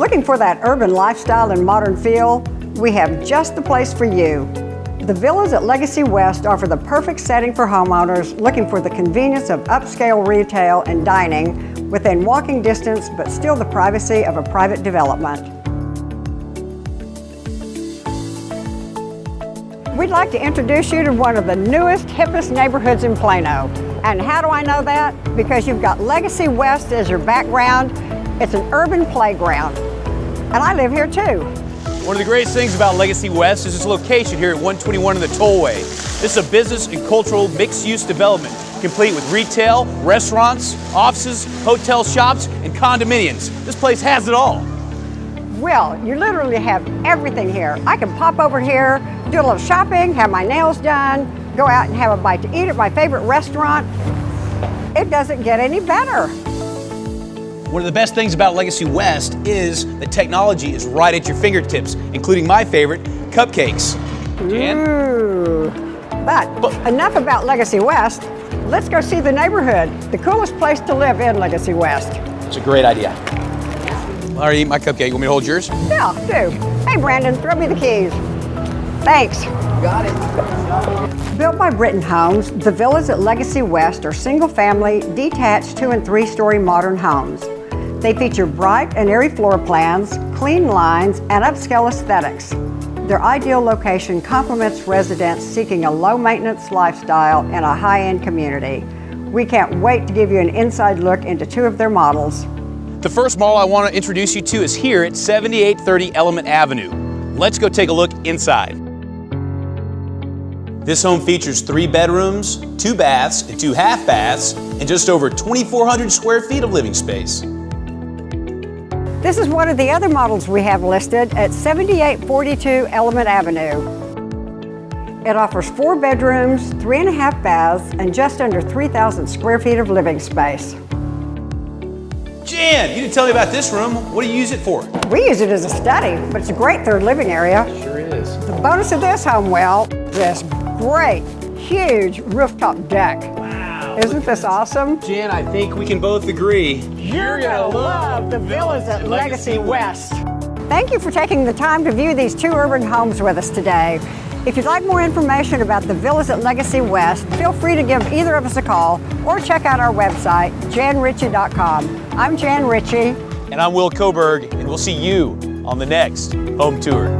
Looking for that urban lifestyle and modern feel? We have just the place for you. The villas at Legacy West offer the perfect setting for homeowners looking for the convenience of upscale retail and dining within walking distance, but still the privacy of a private development. We'd like to introduce you to one of the newest, hippest neighborhoods in Plano. And how do I know that? Because you've got Legacy West as your background. It's an urban playground. And I live here too. One of the greatest things about Legacy West is its location here at 121 in the Tollway. This is a business and cultural mixed-use development, complete with retail, restaurants, offices, hotel shops, and condominiums. This place has it all. Well, you literally have everything here. I can pop over here, do a little shopping, have my nails done, go out and have a bite to eat at my favorite restaurant. It doesn't get any better. One of the best things about Legacy West is that technology is right at your fingertips, including my favorite, cupcakes. Jan? Ooh. But enough about Legacy West. Let's go see the neighborhood, the coolest place to live in Legacy West. It's a great idea. I already eat my cupcake. You want me to hold yours? Yeah, do. Hey, Brandon, throw me the keys. Thanks. Got it. Built by Britton Homes, the villas at Legacy West are single-family, detached 2- and 3-story modern homes. They feature bright and airy floor plans, clean lines, and upscale aesthetics. Their ideal location complements residents seeking a low-maintenance lifestyle in a high-end community. We can't wait to give you an inside look into 2 of their models. The first model I want to introduce you to is here at 7830 Element Avenue. Let's go take a look inside. This home features 3 bedrooms, 2 baths, and 2 half baths, and just over 2,400 square feet of living space. This is one of the other models we have listed at 7842 Element Avenue. It offers 4 bedrooms, 3.5 baths, and just under 3,000 square feet of living space. Jan, you didn't tell me about this room. What do you use it for? We use it as a study, but it's a great third living area. Sure is. The bonus of this home, well, this great, huge rooftop deck. Wow. Isn't this awesome? Jan, I think we can both agree. You're gonna love the villas at Legacy West. Thank you for taking the time to view these 2 urban homes with us today. If you'd like more information about the villas at Legacy West, feel free to give either of us a call or check out our website, janrichey.com. I'm Jan Richey. And I'm Will Coburg, and we'll see you on the next home tour.